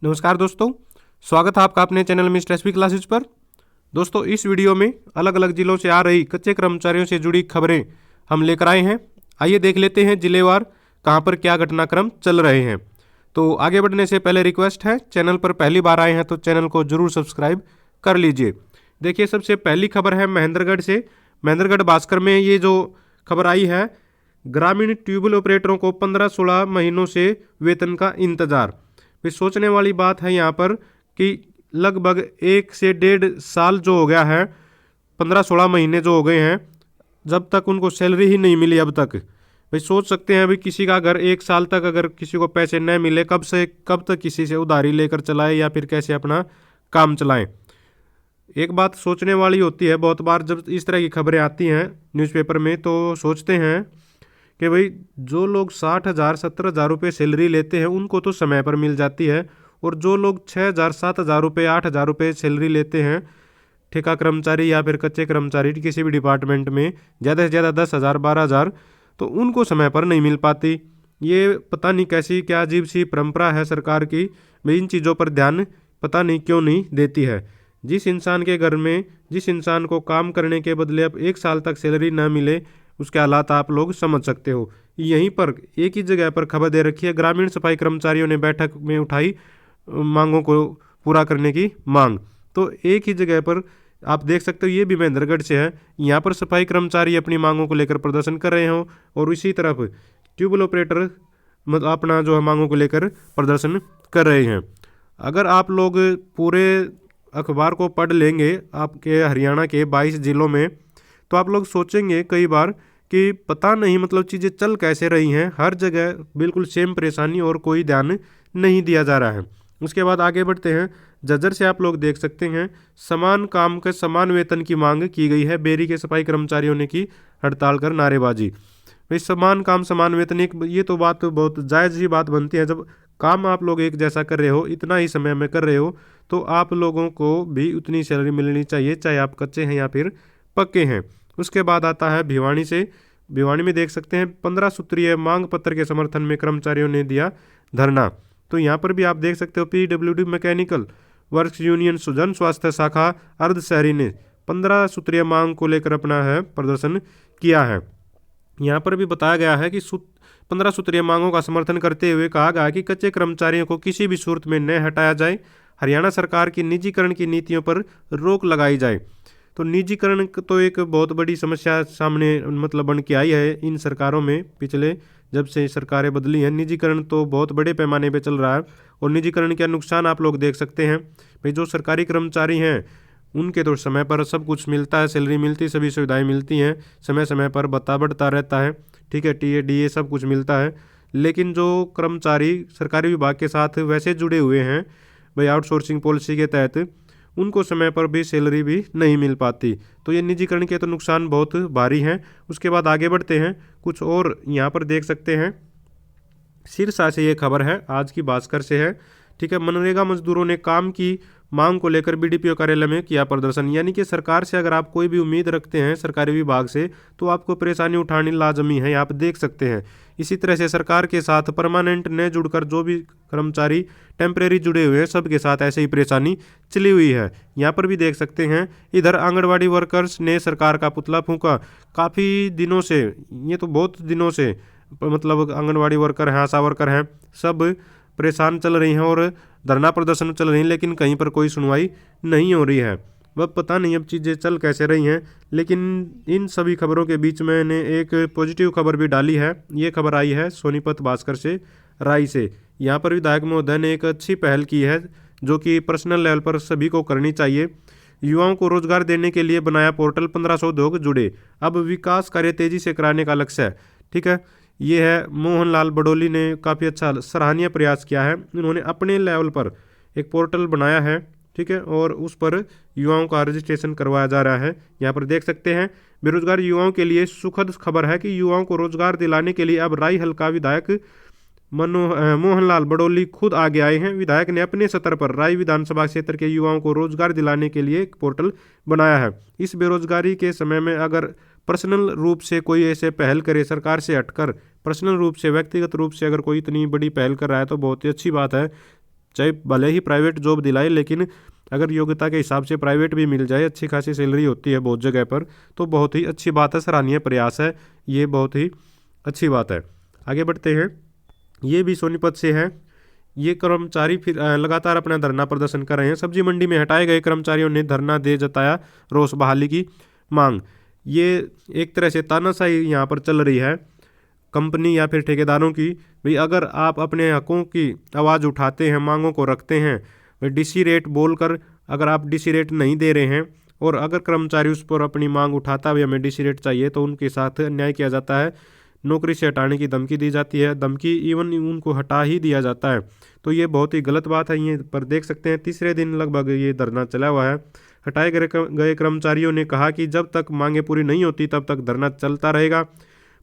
नमस्कार दोस्तों, स्वागत है आपका अपने चैनल मिस्टर एसपी क्लासेज पर। दोस्तों, इस वीडियो में अलग अलग जिलों से आ रही कच्चे कर्मचारियों से जुड़ी खबरें हम लेकर आए हैं। आइए देख लेते हैं जिलेवार कहां पर क्या घटनाक्रम चल रहे हैं। तो आगे बढ़ने से पहले रिक्वेस्ट है, चैनल पर पहली बार आए हैं तो चैनल को जरूर सब्सक्राइब कर लीजिए। देखिए, सबसे पहली खबर है महेंद्रगढ़ से। महेंद्रगढ़ भास्कर में ये जो खबर आई है, ग्रामीण ट्यूबवेल ऑपरेटरों को 15-16 महीनों से वेतन का इंतजार। फिर सोचने वाली बात है यहाँ पर कि लगभग 1 से 1.5 साल जो हो गया है, 15-16 महीने जो हो गए हैं, जब तक उनको सैलरी ही नहीं मिली अब तक। भाई सोच सकते हैं, अभी किसी का अगर 1 साल तक अगर किसी को पैसे न मिले, कब से कब तक किसी से उधारी लेकर चलाए या फिर कैसे अपना काम चलाएं। एक बात सोचने वाली होती है, बहुत बार जब इस तरह की खबरें आती हैं न्यूज़पेपर में तो सोचते हैं कि भाई जो लोग 60,000 70,000 रुपये सैलरी लेते हैं उनको तो समय पर मिल जाती है, और जो लोग 6,000 7,000 रुपये 8,000 रुपये सैलरी लेते हैं, ठेका कर्मचारी या फिर कच्चे कर्मचारी किसी भी डिपार्टमेंट में, ज़्यादा से ज़्यादा 10,000 12,000, तो उनको समय पर नहीं मिल पाती। ये पता नहीं कैसी क्या अजीब सी परंपरा है सरकार की, भाई इन चीज़ों पर ध्यान पता नहीं क्यों नहीं देती है। जिस इंसान के घर में जिस इंसान को काम करने के बदले अब 1 साल तक सैलरी न मिले, उसके हालात आप लोग समझ सकते हो। यहीं पर एक ही जगह पर खबर दे रखी है, ग्रामीण सफाई कर्मचारियों ने बैठक में उठाई मांगों को पूरा करने की मांग। तो एक ही जगह पर आप देख सकते हो, ये भी महेंद्रगढ़ से है। यहाँ पर सफाई कर्मचारी अपनी मांगों को लेकर प्रदर्शन कर रहे हो और इसी तरफ ट्यूबवेल ऑपरेटर अपना जो है मांगों को लेकर प्रदर्शन कर रहे हैं। अगर आप लोग पूरे अखबार को पढ़ लेंगे आपके हरियाणा के 22 जिलों में, तो आप लोग सोचेंगे कई बार कि पता नहीं मतलब चीज़ें चल कैसे रही हैं। हर जगह बिल्कुल सेम परेशानी और कोई ध्यान नहीं दिया जा रहा है। उसके बाद आगे बढ़ते हैं, झज्जर से आप लोग देख सकते हैं, समान काम के समान वेतन की मांग की गई है। बेरी के सफाई कर्मचारियों ने की हड़ताल कर नारेबाजी। भाई समान काम समान वेतन, एक ये तो बात तो बहुत जायज़ ही बात बनती है। जब काम आप लोग एक जैसा कर रहे हो, इतना ही समय में कर रहे हो, तो आप लोगों को भी उतनी सैलरी मिलनी चाहिए, चाहे आप कच्चे हैं या फिर पक्के हैं। उसके बाद आता है भिवानी से। भिवानी में देख सकते हैं 15 सूत्रीय मांग पत्र के समर्थन में कर्मचारियों ने दिया धरना। तो यहाँ पर भी आप देख सकते हो, पीडब्ल्यूडी मैकेनिकल वर्क्स यूनियन जन स्वास्थ्य शाखा अर्ध शहरी ने 15 सूत्रीय मांग को लेकर अपना है प्रदर्शन किया है। यहाँ पर भी बताया गया है कि 15 सूत्रीय मांगों का समर्थन करते हुए कहा गया कि कच्चे कर्मचारियों को किसी भी सूरत में न हटाया जाए, हरियाणा सरकार की निजीकरण की नीतियों पर रोक लगाई जाए। तो निजीकरण तो एक बहुत बड़ी समस्या सामने मतलब बन के आई है इन सरकारों में। पिछले जब से सरकारें बदली हैं, निजीकरण तो बहुत बड़े पैमाने पे चल रहा है, और निजीकरण के नुकसान आप लोग देख सकते हैं। भाई जो सरकारी कर्मचारी हैं उनके तो समय पर सब कुछ मिलता है, सैलरी मिलती, सभी सुविधाएं मिलती हैं, समय समय पर भत्ता बढ़ता रहता है, ठीक है, टीए डीए सब कुछ मिलता है। लेकिन जो कर्मचारी सरकारी विभाग के साथ वैसे जुड़े हुए हैं भाई आउटसोर्सिंग पॉलिसी के तहत, उनको समय पर भी सैलरी भी नहीं मिल पाती। तो ये निजीकरण के तो नुकसान बहुत भारी हैं। उसके बाद आगे बढ़ते हैं, कुछ और यहाँ पर देख सकते हैं, सिरसा से ये खबर है, आज की भास्कर से है, ठीक है। मनरेगा मजदूरों ने काम की मांग को लेकर बीडीपीओ कार्यालय में किया प्रदर्शन। यानी कि सरकार से अगर आप कोई भी उम्मीद रखते हैं सरकारी विभाग से, तो आपको परेशानी उठानी लाजमी है, आप देख सकते हैं। इसी तरह से सरकार के साथ परमानेंट न जुड़कर जो भी कर्मचारी टेम्परेरी जुड़े हुए हैं, सबके साथ ऐसे ही परेशानी चली हुई है। यहाँ पर भी देख सकते हैं, इधर आंगनबाड़ी वर्कर्स ने सरकार का पुतला फूंका। काफ़ी दिनों से, ये तो बहुत दिनों से मतलब आंगनबाड़ी वर्कर हैं, आशा वर्कर हैं, सब परेशान चल रही हैं और धरना प्रदर्शन चल रही हैं, लेकिन कहीं पर कोई सुनवाई नहीं हो रही है। वह पता नहीं अब चीज़ें चल कैसे रही हैं। लेकिन इन सभी खबरों के बीच मैंने एक पॉजिटिव खबर भी डाली है। ये खबर आई है सोनीपत भास्कर से, राई से। यहाँ पर विधायक महोदय ने एक अच्छी पहल की है, जो कि पर्सनल लेवल पर सभी को करनी चाहिए। युवाओं को रोजगार देने के लिए बनाया पोर्टल, 1500 उद्योग जुड़े, अब विकास कार्य तेजी से कराने का लक्ष्य है, ठीक है। ये है मोहनलाल बडोली ने काफ़ी अच्छा सराहनीय प्रयास किया है। उन्होंने अपने लेवल पर एक पोर्टल बनाया है, ठीक है, और उस पर युवाओं का रजिस्ट्रेशन करवाया जा रहा है। यहाँ पर देख सकते हैं, बेरोजगार युवाओं के लिए सुखद खबर है कि युवाओं को रोजगार दिलाने के लिए अब राई हल्का विधायक मोहनलाल बडोली खुद आगे आए हैं। विधायक ने अपने स्तर पर राई विधानसभा क्षेत्र के युवाओं को रोजगार दिलाने के लिए एक पोर्टल बनाया है। इस बेरोजगारी के समय में अगर पर्सनल रूप से कोई ऐसे पहल करे, सरकार से हटकर पर्सनल रूप से व्यक्तिगत रूप से अगर कोई इतनी बड़ी पहल कर रहा है, तो बहुत ही अच्छी बात है। चाहे भले ही प्राइवेट जॉब दिलाए, लेकिन अगर योग्यता के हिसाब से प्राइवेट भी मिल जाए, अच्छी खासी सैलरी होती है बहुत जगह पर, तो बहुत ही अच्छी बात है, सराहनीय प्रयास है, ये बहुत ही अच्छी बात है। आगे बढ़ते हैं। ये भी सोनीपत से है। ये कर्मचारी फिर लगातार अपना धरना प्रदर्शन कर रहे हैं। सब्जी मंडी में हटाए गए कर्मचारियों ने धरना दे जताया रोष बहाली की मांग। ये एक तरह से तानाशाही यहाँ पर चल रही है कंपनी या फिर ठेकेदारों की। भाई अगर आप अपने हकों की आवाज़ उठाते हैं, मांगों को रखते हैं, भाई डीसी रेट बोलकर अगर आप डीसी रेट नहीं दे रहे हैं और अगर कर्मचारी उस पर अपनी मांग उठाता है हमें डीसी रेट चाहिए, तो उनके साथ अन्याय किया जाता है, नौकरी से हटाने की धमकी दी जाती है, धमकी इवन उनको हटा ही दिया जाता है। तो ये बहुत ही गलत बात है। ये पर देख सकते हैं तीसरे दिन लगभग ये धरना चला हुआ है। हटाए गए कर्मचारियों ने कहा कि जब तक मांगें पूरी नहीं होती तब तक धरना चलता रहेगा।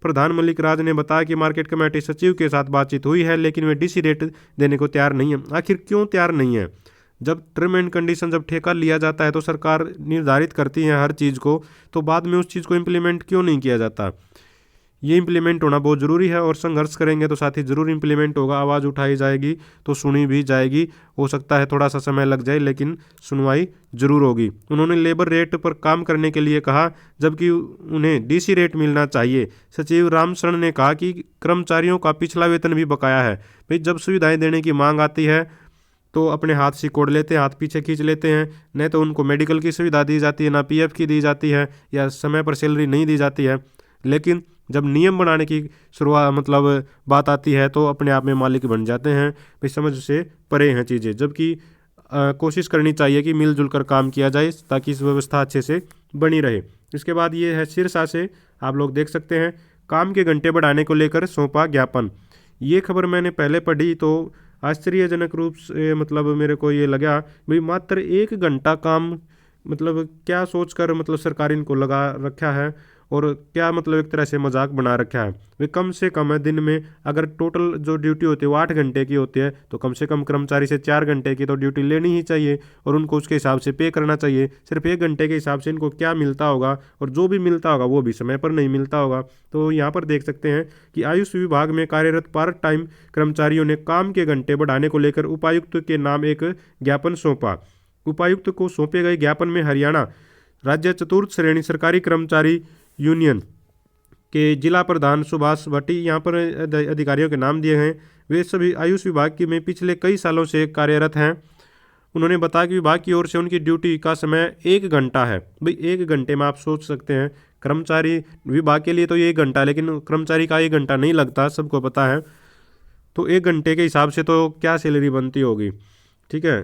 प्रधान मल्लिक राज ने बताया कि मार्केट कमेटी सचिव के साथ बातचीत हुई है, लेकिन वे डीसी रेट देने को तैयार नहीं है। आखिर क्यों तैयार नहीं है? जब टर्म एंड कंडीशन जब ठेका लिया जाता है तो सरकार निर्धारित करती है हर चीज़ को, तो बाद में उस चीज़ को इम्प्लीमेंट क्यों नहीं किया जाता? ये इम्प्लीमेंट होना बहुत ज़रूरी है और संघर्ष करेंगे तो साथ ही ज़रूर इम्प्लीमेंट होगा। आवाज़ उठाई जाएगी तो सुनी भी जाएगी। हो सकता है थोड़ा सा समय लग जाए, लेकिन सुनवाई ज़रूर होगी। उन्होंने लेबर रेट पर काम करने के लिए कहा, जबकि उन्हें डीसी रेट मिलना चाहिए। सचिव रामशरण ने कहा कि कर्मचारियों का पिछला वेतन भी बकाया है। भाई जब सुविधाएं देने की मांग आती है तो अपने हाथ सिकोड़ लेते हैं, हाथ पीछे खींच लेते हैं। नहीं तो उनको मेडिकल की सुविधा दी जाती है, ना पीएफ की दी जाती है, या समय पर सैलरी नहीं दी जाती है। लेकिन जब नियम बनाने की शुरुआत बात आती है तो अपने आप में मालिक बन जाते हैं। भाई समझ से परे हैं चीज़ें। जबकि कोशिश करनी चाहिए कि मिलजुल कर काम किया जाए ताकि इस व्यवस्था अच्छे से बनी रहे। इसके बाद ये है सिरसा से, आप लोग देख सकते हैं, काम के घंटे बढ़ाने को लेकर सौंपा ज्ञापन। ये खबर मैंने पहले पढ़ी तो आश्चर्यजनक रूप से मेरे को ये लगा, भाई मात्र 1 घंटा काम, क्या सोचकर सरकार इनको लगा रखा है, और क्या एक तरह से मजाक बना रखा है। वे कम से कम है दिन में अगर टोटल जो ड्यूटी होती है वो 8 घंटे की होती है, तो कम से कम कर्मचारी से 4 घंटे की तो ड्यूटी लेनी ही चाहिए और उनको उसके हिसाब से पे करना चाहिए। सिर्फ 1 घंटे के हिसाब से इनको क्या मिलता होगा, और जो भी मिलता होगा वो भी समय पर नहीं मिलता होगा। तो यहाँ पर देख सकते हैं कि आयुष विभाग में कार्यरत पार्ट टाइम कर्मचारियों ने काम के घंटे बढ़ाने को लेकर उपायुक्त के नाम एक ज्ञापन सौंपा। उपायुक्त को सौंपे गए ज्ञापन में हरियाणा राज्य चतुर्थ श्रेणी सरकारी कर्मचारी यूनियन के जिला प्रधान सुभाष भट्टी, यहाँ पर अधिकारियों के नाम दिए हैं। वे सभी आयुष विभाग की में पिछले कई सालों से कार्यरत हैं। उन्होंने बताया कि विभाग की ओर से उनकी ड्यूटी का समय 1 घंटा है। भाई 1 घंटे में आप सोच सकते हैं, कर्मचारी विभाग के लिए तो ये 1 घंटा, लेकिन कर्मचारी का 1 घंटा नहीं लगता, सबको पता है। तो 1 घंटे के हिसाब से तो क्या सैलरी बनती होगी, ठीक है।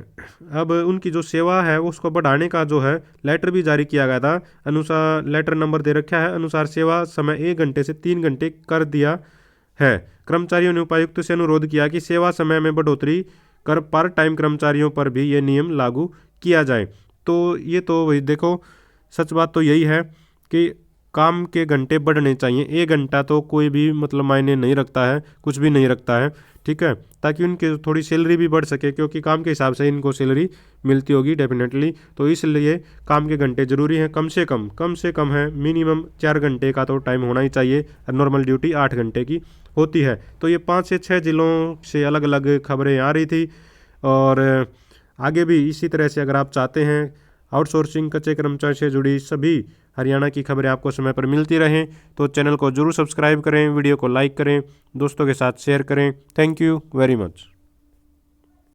अब उनकी जो सेवा है उसको बढ़ाने का जो है लेटर भी जारी किया गया था। अनुसार लेटर नंबर दे रखा है, अनुसार सेवा समय 1 घंटे से 3 घंटे कर दिया है। कर्मचारियों ने उपायुक्त से अनुरोध किया कि सेवा समय में बढ़ोतरी कर पार्ट टाइम कर्मचारियों पर भी ये नियम लागू किया जाए। तो ये तो वही देखो, सच बात तो यही है कि काम के घंटे बढ़ने चाहिए। 1 घंटा तो कोई भी मायने नहीं रखता है, कुछ भी नहीं रखता है, ठीक है, ताकि उनकी थोड़ी सैलरी भी बढ़ सके, क्योंकि काम के हिसाब से इनको सैलरी मिलती होगी डेफिनेटली। तो इसलिए काम के घंटे ज़रूरी हैं, कम से कम है मिनिमम 4 घंटे का तो टाइम होना ही चाहिए। नॉर्मल ड्यूटी 8 घंटे की होती है। तो ये 5 से 6 जिलों से अलग अलग खबरें आ रही थी, और आगे भी इसी तरह से अगर आप चाहते हैं आउटसोर्सिंग कच्चे कर्मचारी से जुड़ी सभी हरियाणा की खबरें आपको समय पर मिलती रहें, तो चैनल को जरूर सब्सक्राइब करें, वीडियो को लाइक करें, दोस्तों के साथ शेयर करें। Thank you very much.